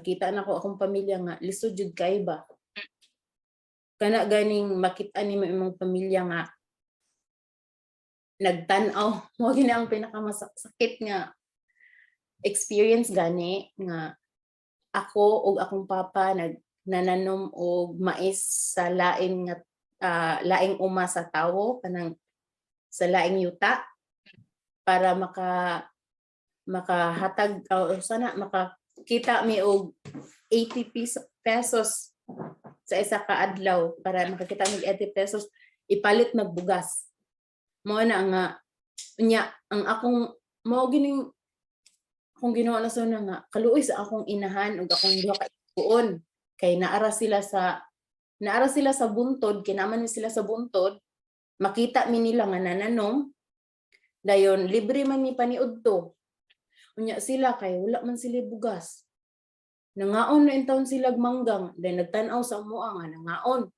Kita na ko akong pamilya nga lisod jud kay ba. Kana ganing makita nimo imong pamilya nga nagtan-aw mo gini ang pinakamasakit nga experience gani nga ako ug akong papa nananom og mais sa laing nga laing uma sa tawo kanang sa laing yuta para makahatag sana makakita mi og 80 pesos sa isa ka adlaw para makakita mig 80 pesos ipalit magbugas. Mao na nga unya ang akong mao gining akong ginawa na sana nga kaluoy sa akong inahan ug akong duha ka igsuon kay naara sila sa buntod kinaman sila sa buntod makita mi nila nga nananom dayon libre man mi paniudto unya sila kay wala man sila bugas nangaon na intawon sila manggang dayon nagtan-aw sa amoa nga nangaon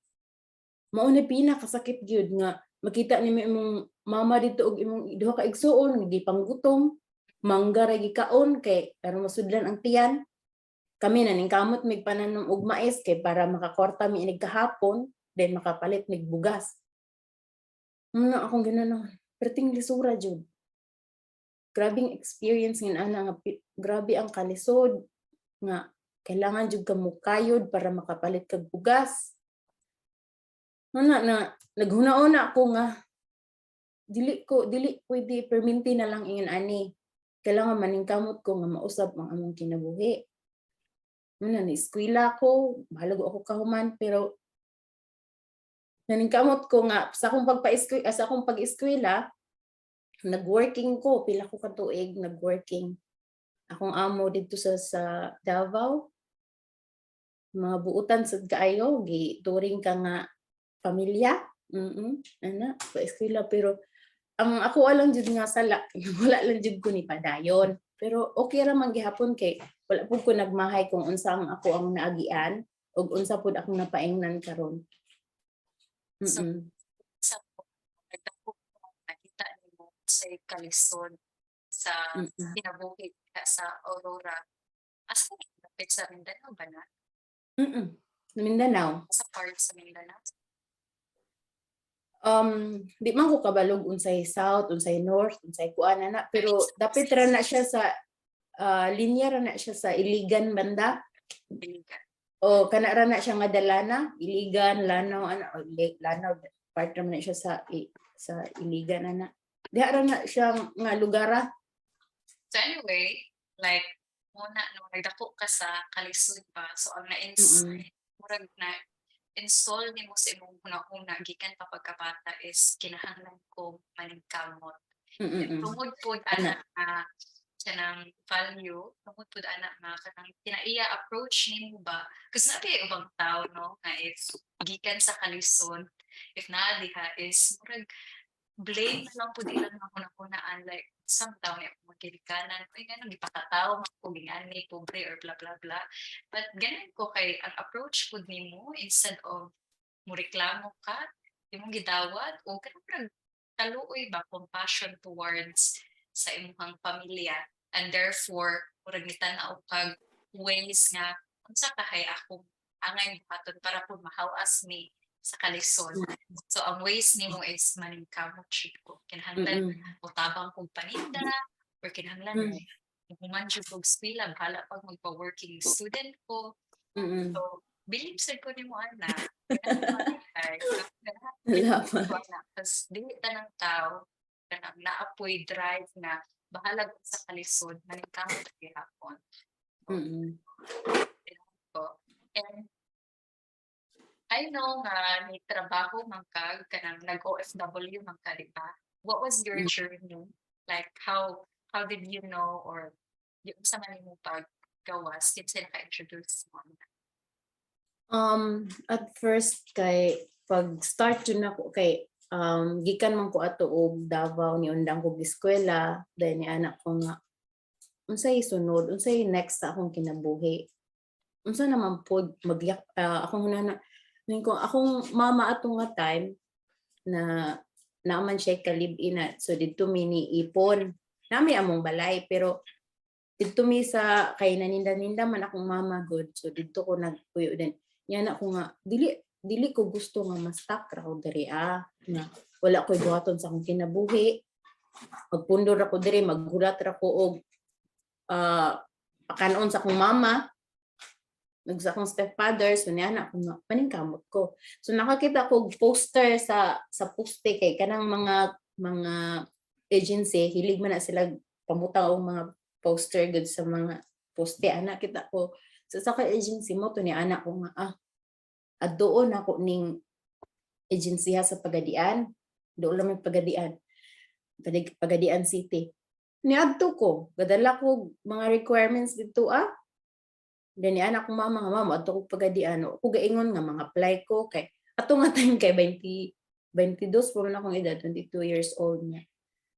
mao na pinakasakit gyud nga makita nimo imong mama dito og imong duha ka igsuon gipanggutom mangga ra gikaon kay aron masudlan ang tiyan kami na ning kamot mig pananom og mais kay para makakwarta mi inig kahapon then makapalit mig bugas. Muna akong ginano, perting lisura jud. Grabing experience ngin ana nga grabe ang kalisod nga kailangan jud ka mukayod para makapalit kag bugas. Muna na naghuna-una ako nga dili pwede perminti na lang ingon ani. Kailangan maningkamot ko nga mausab ang among kinabuhi. Muna ni eskwela ko, bahala ako kahuman pero naningkamot ko nga sa akong pag-eskwela nag-working ko pila ko ka tuig nag-working. Akong amo dito sa Davao. Mga buutan sad kaayo gituring ka nga pamilya. Ana pa-eskwela pero ang ako alang jud nga sala wala lang jud ko ni padayon. Pero okay ra man gihapon kay wala pud ko nagmahay kung unsa ang ako ang naagian ug unsa pud akong napaingnan karon. So, sa nagdako nakita nimo sa kalisod sa kinabuhi sa Aurora. Asa napit sa Mindanao ba na? Sa Mindanao. Sa part sa Mindanao? Di man ko kabalog unsay south, unsay north, unsay kuan na pero dapat ra na siya sa linya ra na siya sa Iligan banda. Iligan. O kana ra na siya nga Dalana, Iligan, Lanao ana Lanao part ra na siya sa Iligan ana. Diha ra na siya nga lugara. So anyway, like muna nung nagdako ka sa kalisod pa so ang murag na install nimo sa imong una gikan pa pagkabata is kinahanglan ko maningkamot. Tungod pod ana nga kanang value, tungod pod ana nga kanang kinaiya approach nimo ba kasi nabi ubang tao no nga if gikan sa kalisod if naa diha is murag blame na lang po ilang mga kunaan like some tao niya magkilikanan ay ganun gipakataw magpuging ani pobre or blah blah blah but ganun ko kay ang approach po nimo instead of mo reklamo ka imong gidawat o kanang kaluoy ba compassion towards sa imong pamilya and therefore murag nitanaw kag ways nga unsa kahay akong angay buhaton para po mahawas mi sa kalisod. So ang ways nimo is maningkamot jud ko. Kinahanglan utabang kog paninda or kinahanglan human jud kog eskwela bahala pag magpa-working student ko. So believe sad ko nimo ana. Tapos dili tanang tao kanang naapoy drive na bahala sa kalisod maningkamot gihapon. And I know nga may trabaho man ka kanang nag-OFW man ka di ba? What was your journey? Like how did you know or yung sa man mo paggawas kinsa naka-introduce mo? At first kay pag start yun ako kay gikan man ko ato og Davao ni undang ko eskwela then ni anak ko nga unsay sunod unsay next sa akong kinabuhi unsa naman pod akong nana ko akong mama atong nga time na naaman siya kalib-in na so dito mini ipon nami among balay pero dito mi sa kay naninda-ninda man akong mama good. So dito ko nagpuyo din. Yan ako nga dili ko gusto nga ma-stuck ra ko diri nga wala ko'y buhaton sa akong kinabuhi. Magpundor ako diri maghulat ra ko og pakanon sa akong mama sa akong stepfather so niya na ako nga paningkamot ko. So nakakita ko poster sa poste kay kanang mga agency hilig man na sila pamutaw og mga poster gud sa mga poste ana kita ko sa agency mo to ni anak ko nga addoon ako ning agency sa Pagadian. Doon lang may Pagadian City. Niadto ko, gadala ko mga requirements dito Then ni anak ko mama adto ko Pagadian. Ako gaingon nga mga apply ko kay ato nga time kay 22 pa man akong edad, 22 years old na.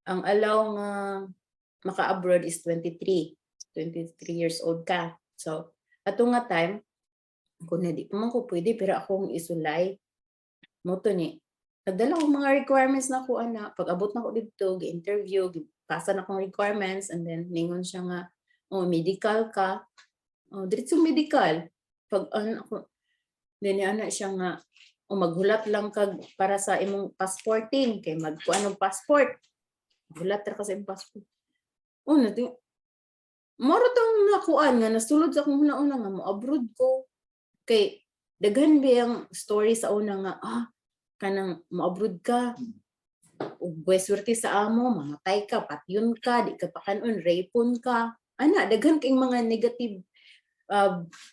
Ang allow nga maka-abroad is 23 years old ka. So ato nga time kung hindi pa man ko pwede pero akong isulay mo to ni nagdala ko mga requirements na ko pag abot na ko dito gi-interview pasa na akong requirements and then ningon siya nga medical ka diretso medical pag ako then ana siya nga maghulat lang kag para sa imong passporting kay magkuan og passport hulat ra ka sa imong passport moro tong nakuan nga nasulod sa akong una nga mo abroad ko kay daghan biyang story sa una nga kanang mo-abroad ka ug swerte sa amo mamatay ka patyon ka di ka pakanon rapon ka daghan kay mga negative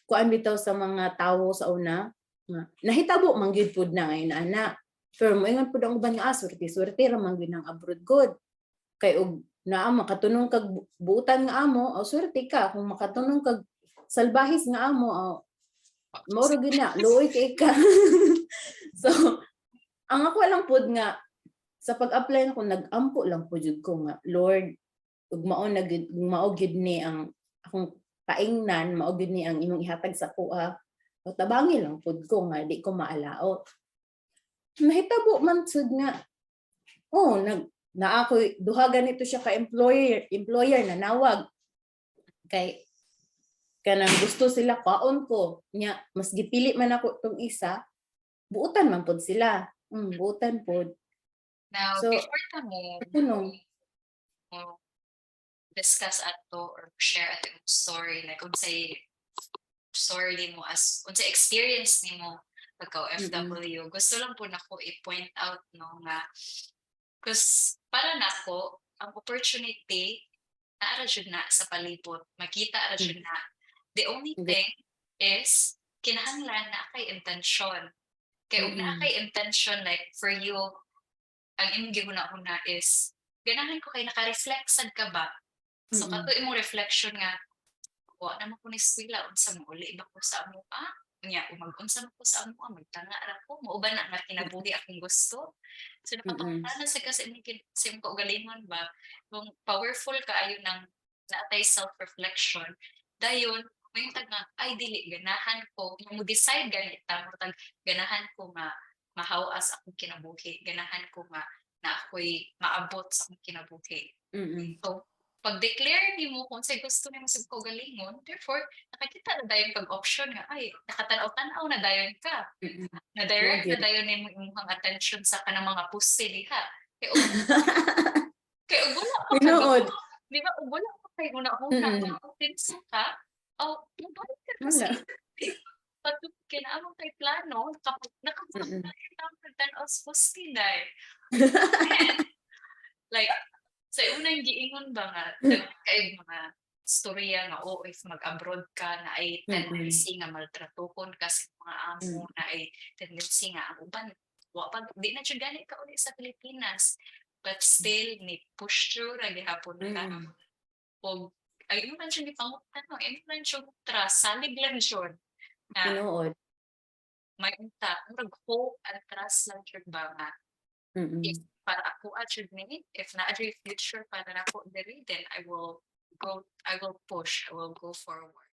kuan bitaw sa mga tawo sa una nga nahitabo man gyud pud na ngayon pero moingon pud ang uban nga swerte ra man gyud nang abroad god kay og naa makatunong kag buutan nga amo swerte ka kung makatunong kag salbahis nga amo moro gyud na luoy kay ka so ang ako lang pud nga sa pag-apply nako nag-ampo lang pud jud ko nga Lord ug mao gyud ni ang akong paingnan mao gyud ni ang imong ihatag sa kuha o tabangi lang pud ko nga di ko maalao nahitabo man sud nga naa ko duha ganito siya ka employer na nawag kay kanang gusto sila kaon ko nya mas gipili man ako tong isa buutan man pud sila buutan pod. Now, So, before ka mo discuss ato or share ato yung story, like unsay story mo unsay experience nimo pagka OFW, gusto lang po nako i-point out nga because para nako ang opportunity naara jud na sa palibot, makita ra jud na. The only thing is kinahanglan na kay intensyon. Kaya ug naa kay intention like for you ang imong gihuna-huna is ganahan ko kay naka-reflect sad ka ba so kato imong reflection nga wa naman ko ni eskwela unsa mo uli ba ko sa amo unya unsa mo ko sa amo magtanga ra ko mauban na nga kinabuhi akong gusto so nakapangutana sa kasi imong kaugalingon ba kung powerful kaayo ng naatay self-reflection dayon may tag nga ay dili ganahan ko mo decide ganita murag ganahan ko nga mahawas akong kinabuhi ganahan ko nga na ako'y maabot sa akong kinabuhi so pag-declare nimo kung say gusto nimo sa kaugalingon therefore nakakita na dayon kag option nga ay nakatanaw-tanaw na dayon ka na direct na dayon nimo imong attention sa kanang mga poste diha kay ug wala pa di ba ug wala pa kay una-una tensa ka mabalik ka kasi pag kinaamang kay plano kapag nakapagtanaw sa poste dahil like sa unang giingon ba nga kay mga storya nga if mag-abroad ka na ay tendency nga maltratuhon kasi mga amo na ay tendency nga ang uban di na jud gani ka uli sa Pilipinas but still ni push through ra gihapon ka og ay mo man siya gipangutan no ay man siya trust salig lang jud na may unta murag hope and trust lang jud ba nga if para ako jud ni if na future para nako diri then I will push I will go forward